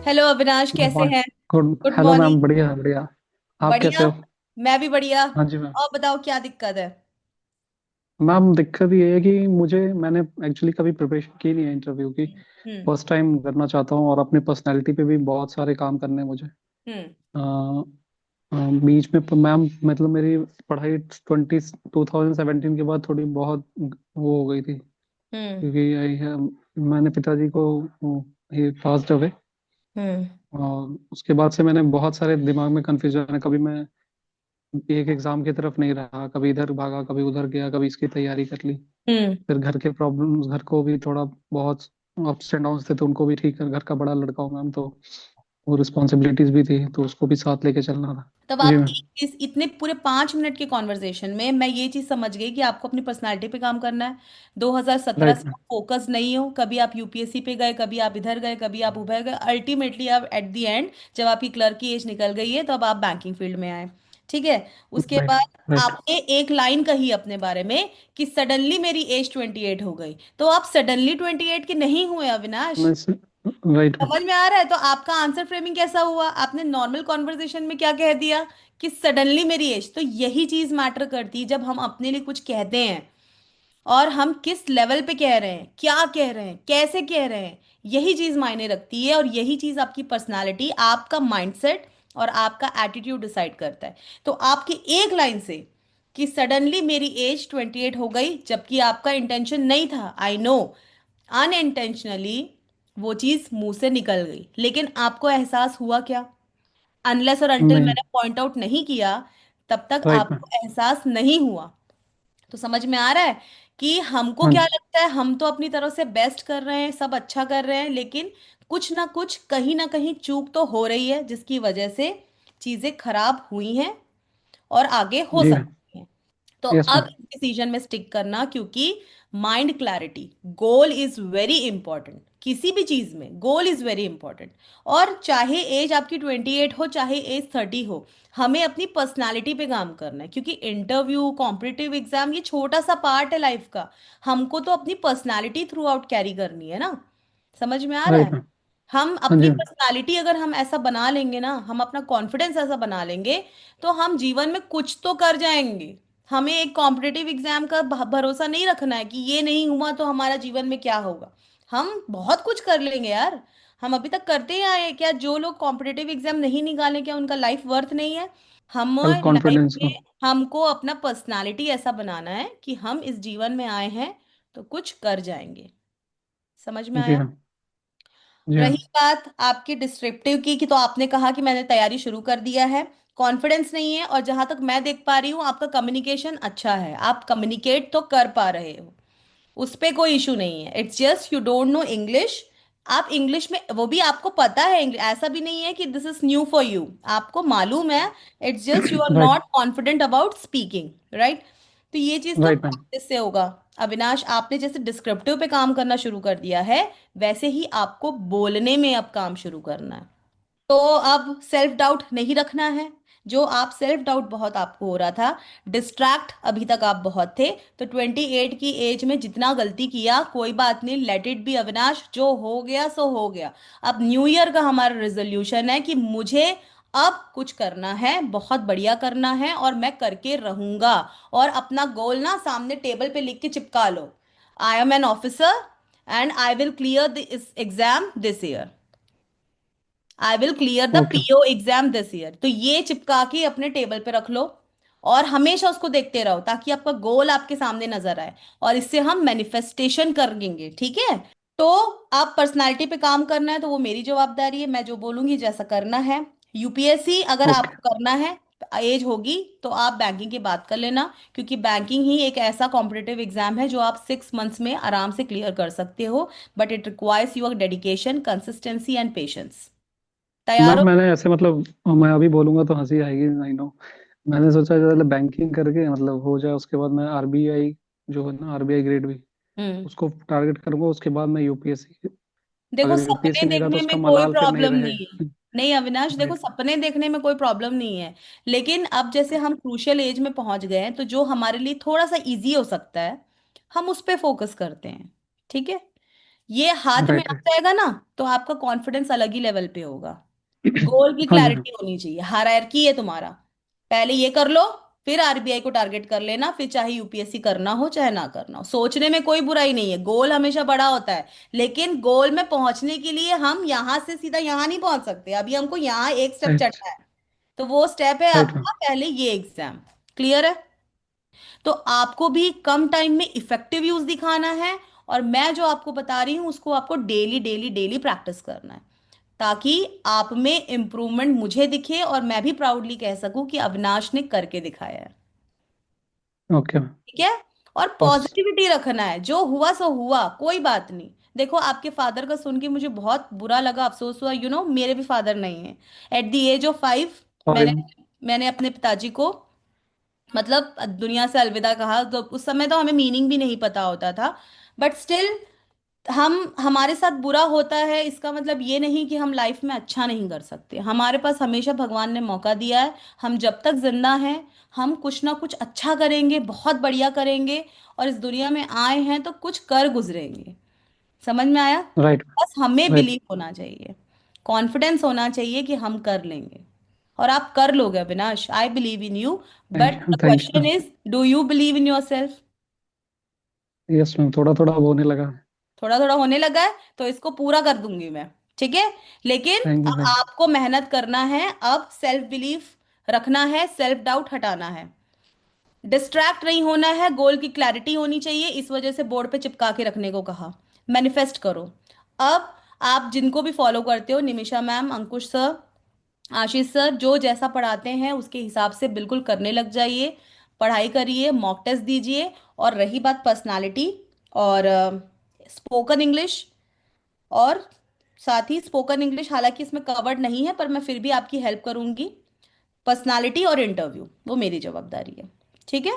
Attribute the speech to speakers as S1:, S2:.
S1: Hello Avinash,
S2: good
S1: कैसे
S2: morning.
S1: हैं?
S2: Good
S1: good
S2: hello
S1: morning.
S2: Ma'am, बढ़िया बढ़िया। आप कैसे
S1: बढ़िया।
S2: हो?
S1: मैं भी बढ़िया।
S2: हाँ जी मैम।
S1: और बताओ क्या दिक्कत है?
S2: मैम दिक्कत ये है कि मैंने एक्चुअली कभी प्रिपरेशन की नहीं है इंटरव्यू की।
S1: हम्म।
S2: फर्स्ट टाइम करना चाहता हूँ और अपनी पर्सनैलिटी पे भी बहुत सारे काम करने हैं मुझे।
S1: हम्म।
S2: अ, बीच में मैम मतलब मेरी पढ़ाई 2017 के बाद थोड़ी बहुत वो हो गई थी,
S1: हम्म।
S2: क्योंकि मैंने पिताजी को ये पास्ड अवे।
S1: हम्म।
S2: और उसके बाद से मैंने बहुत सारे दिमाग में कंफ्यूजन है। कभी मैं एक एग्जाम की तरफ नहीं रहा, कभी इधर भागा, कभी उधर गया, कभी इसकी तैयारी कर ली।
S1: हम्म।
S2: फिर घर के प्रॉब्लम्स, घर को भी थोड़ा बहुत अप्स एंड डाउन्स थे, तो उनको भी ठीक कर, घर का बड़ा लड़का हूँ मैम, तो वो रिस्पॉन्सिबिलिटीज भी थी, तो उसको भी साथ लेके चलना था।
S1: तब
S2: जी
S1: आप
S2: मैम।
S1: इस इतने पूरे 5 मिनट के कॉन्वर्जेशन में मैं ये चीज समझ गई कि आपको अपनी पर्सनालिटी पे काम करना है। 2017
S2: राइट
S1: से
S2: मैम।
S1: आप फोकस नहीं हो, कभी आप यूपीएससी पे गए, कभी आप इधर गए, कभी आप उधर गए, अल्टीमेटली आप एट द एंड जब आपकी क्लर्क की एज निकल गई है तब आप बैंकिंग फील्ड में आए। ठीक है। उसके
S2: राइट
S1: बाद
S2: राइट।
S1: आपने एक लाइन कही अपने बारे में कि सडनली मेरी एज 28 हो गई, तो आप सडनली 28 के नहीं हुए अविनाश।
S2: Right ma'am.
S1: समझ में आ रहा है? तो आपका आंसर फ्रेमिंग कैसा हुआ? आपने नॉर्मल कॉन्वर्सेशन में क्या कह दिया कि सडनली मेरी एज। तो यही चीज मैटर करती है जब हम अपने लिए कुछ कहते हैं, और हम किस लेवल पे कह रहे हैं, क्या कह रहे हैं, कैसे कह रहे हैं। यही चीज मायने रखती है, और यही चीज आपकी पर्सनालिटी, आपका माइंडसेट और आपका एटीट्यूड डिसाइड करता है। तो आपकी एक लाइन से कि सडनली मेरी एज 28 हो गई, जबकि आपका इंटेंशन नहीं था, आई नो, अनइंटेंशनली वो चीज मुंह से निकल गई, लेकिन आपको एहसास हुआ क्या? अनलेस और अनटिल
S2: नहीं।
S1: मैंने पॉइंट आउट नहीं किया, तब तक
S2: राइट मैम।
S1: आपको एहसास नहीं हुआ। तो समझ में आ रहा है कि हमको
S2: हाँ
S1: क्या
S2: जी।
S1: लगता है, हम तो अपनी तरफ से बेस्ट कर रहे हैं, सब अच्छा कर रहे हैं, लेकिन कुछ ना कहीं चूक तो हो रही है, जिसकी वजह से चीजें खराब हुई हैं और आगे हो
S2: जी मैम।
S1: सकती हैं। तो
S2: यस
S1: अब
S2: मैम।
S1: इस डिसीजन में स्टिक करना, क्योंकि mind clarity, goal is very important. किसी भी चीज में गोल इज वेरी इंपॉर्टेंट। और चाहे एज आपकी 28 हो, चाहे एज 30 हो, हमें अपनी पर्सनालिटी पे काम करना है, क्योंकि इंटरव्यू, कॉम्पिटिटिव एग्जाम ये छोटा सा पार्ट है लाइफ का। हमको तो अपनी पर्सनालिटी थ्रू आउट कैरी करनी है ना। समझ में आ रहा
S2: राइट
S1: है?
S2: मैम।
S1: हम
S2: हाँ
S1: अपनी
S2: जी मैम।
S1: पर्सनालिटी अगर हम ऐसा बना लेंगे ना, हम अपना कॉन्फिडेंस ऐसा बना लेंगे, तो हम जीवन में कुछ तो कर जाएंगे। हमें एक कॉम्पिटिटिव एग्जाम का भरोसा नहीं रखना है कि ये नहीं हुआ तो हमारा जीवन में क्या होगा। हम बहुत कुछ कर लेंगे यार। हम अभी तक करते ही आए हैं। क्या जो लोग कॉम्पिटिटिव एग्जाम नहीं निकाले, क्या उनका लाइफ वर्थ नहीं है? हम
S2: सेल्फ
S1: लाइफ
S2: कॉन्फिडेंस को।
S1: में हमको अपना पर्सनालिटी ऐसा बनाना है कि हम इस जीवन में आए हैं तो कुछ कर जाएंगे। समझ में
S2: जी
S1: आया?
S2: मैम। जी
S1: रही
S2: मैम।
S1: बात आपकी डिस्क्रिप्टिव की, कि तो आपने कहा कि मैंने तैयारी शुरू कर दिया है, कॉन्फिडेंस नहीं है, और जहां तक मैं देख पा रही हूँ आपका कम्युनिकेशन अच्छा है, आप कम्युनिकेट तो कर पा रहे हो, उस पे कोई इशू नहीं है। It's just you don't know English. आप इंग्लिश में, वो भी आपको पता है, ऐसा भी नहीं है कि this is new for you, आपको मालूम है। It's just you are
S2: right.
S1: Not confident about speaking, right? तो ये चीज तो
S2: राइट मैम।
S1: प्रैक्टिस से होगा। अविनाश, आपने जैसे डिस्क्रिप्टिव पे काम करना शुरू कर दिया है, वैसे ही आपको बोलने में अब काम शुरू करना है। तो अब सेल्फ डाउट नहीं रखना है। जो आप सेल्फ डाउट बहुत आपको हो रहा था, डिस्ट्रैक्ट अभी तक आप बहुत थे, तो 28 की एज में जितना गलती किया कोई बात नहीं, लेट इट बी अविनाश, जो हो गया सो हो गया। अब न्यू ईयर का हमारा रेजोल्यूशन है कि मुझे अब कुछ करना है, बहुत बढ़िया करना है, और मैं करके रहूंगा। और अपना गोल ना सामने टेबल पे लिख के चिपका लो। I am an officer and I will clear this exam this year. I will clear the
S2: okay.
S1: PO exam this year. तो ये चिपका के अपने टेबल पे रख लो, और हमेशा उसको देखते रहो, ताकि आपका गोल आपके सामने नजर आए, और इससे हम मैनिफेस्टेशन करेंगे, ठीक है? तो आप पर्सनालिटी पे काम करना है, तो वो मेरी जवाबदारी है, मैं जो बोलूंगी जैसा करना है। यूपीएससी अगर
S2: ओके।
S1: आपको करना है, एज होगी, तो आप बैंकिंग की बात कर लेना, क्योंकि बैंकिंग ही एक ऐसा कॉम्पिटिटिव एग्जाम है जो आप 6 मंथ्स में आराम से क्लियर कर सकते हो। But it requires your dedication, consistency and patience. तैयार
S2: मैम
S1: हो?
S2: मैंने ऐसे मतलब, मैं अभी बोलूंगा तो हंसी आएगी, आई नो। मैंने सोचा पहले बैंकिंग करके मतलब हो जाए, उसके बाद मैं आरबीआई, जो है ना आरबीआई ग्रेड भी,
S1: हम्म।
S2: उसको टारगेट करूंगा। उसके बाद मैं यूपीएससी,
S1: देखो,
S2: अगर
S1: सपने
S2: यूपीएससी नहीं रहा तो
S1: देखने
S2: उसका
S1: में कोई
S2: मलाल फिर नहीं
S1: प्रॉब्लम नहीं है।
S2: रहेगा।
S1: नहीं अविनाश, देखो,
S2: राइट।
S1: सपने देखने में कोई प्रॉब्लम नहीं है, लेकिन अब जैसे हम क्रूशियल एज में पहुंच गए हैं, तो जो हमारे लिए थोड़ा सा इजी हो सकता है, हम उस पे फोकस करते हैं। ठीक है? ये हाथ में
S2: राइट
S1: आ
S2: राइट।
S1: जाएगा ना, तो आपका कॉन्फिडेंस अलग ही लेवल पे होगा। गोल की
S2: हाँ जी हाँ।
S1: क्लैरिटी होनी चाहिए, हायरार्की है तुम्हारा। पहले ये कर लो, फिर आरबीआई को टारगेट कर लेना, फिर चाहे यूपीएससी करना हो चाहे ना करना हो। सोचने में कोई बुराई नहीं है, गोल हमेशा बड़ा होता है। लेकिन गोल में पहुंचने के लिए हम यहां से सीधा यहां नहीं पहुंच सकते, अभी हमको यहाँ एक स्टेप
S2: राइट
S1: चढ़ना है। तो वो स्टेप है
S2: राइट मैम।
S1: आपका पहले ये एग्जाम। क्लियर है? तो आपको भी कम टाइम में इफेक्टिव यूज दिखाना है, और मैं जो आपको बता रही हूँ उसको आपको डेली डेली डेली प्रैक्टिस करना है, ताकि आप में इम्प्रूवमेंट मुझे दिखे और मैं भी प्राउडली कह सकूं कि अविनाश ने करके दिखाया है।
S2: Okay ma'am.
S1: ठीक है? और
S2: बस।
S1: पॉजिटिविटी रखना है, जो हुआ सो हुआ, कोई बात नहीं। देखो आपके फादर का सुन के मुझे बहुत बुरा लगा, अफसोस हुआ, मेरे भी फादर नहीं है। At the age of 5
S2: sorry
S1: मैंने
S2: मैम।
S1: मैंने अपने पिताजी को मतलब दुनिया से अलविदा कहा। तो उस समय तो हमें मीनिंग भी नहीं पता होता था, बट स्टिल हम हमारे साथ बुरा होता है इसका मतलब ये नहीं कि हम लाइफ में अच्छा नहीं कर सकते। हमारे पास हमेशा भगवान ने मौका दिया है, हम जब तक जिंदा हैं हम कुछ ना कुछ अच्छा करेंगे, बहुत बढ़िया करेंगे, और इस दुनिया में आए हैं तो कुछ कर गुजरेंगे। समझ में आया?
S2: राइट
S1: बस हमें
S2: राइट।
S1: बिलीव होना चाहिए, कॉन्फिडेंस होना चाहिए कि हम कर लेंगे, और आप कर लोगे Avinash. I believe in you.
S2: Thank
S1: but
S2: you
S1: the
S2: thank you
S1: question is, do you believe in your self?
S2: Yes ma'am, थोड़ा थोड़ा अब होने लगा।
S1: थोड़ा थोड़ा होने लगा है, तो इसको पूरा कर दूंगी मैं। ठीक है? लेकिन
S2: थैंक यू
S1: अब
S2: थैंक
S1: आपको मेहनत करना है, अब सेल्फ बिलीफ रखना है, सेल्फ डाउट हटाना है, डिस्ट्रैक्ट नहीं होना है, गोल की क्लैरिटी होनी चाहिए, इस वजह से बोर्ड पे चिपका के रखने को कहा। मैनिफेस्ट करो। अब आप जिनको भी फॉलो करते हो, निमिषा मैम, अंकुश सर, आशीष सर, जो जैसा पढ़ाते हैं उसके हिसाब से बिल्कुल करने लग जाइए। पढ़ाई करिए, मॉक टेस्ट दीजिए। और रही बात पर्सनालिटी और स्पोकन इंग्लिश, और साथ ही स्पोकन इंग्लिश हालांकि इसमें कवर्ड नहीं है पर मैं फिर भी आपकी हेल्प करूंगी। पर्सनालिटी और इंटरव्यू वो मेरी जवाबदारी है। ठीक है?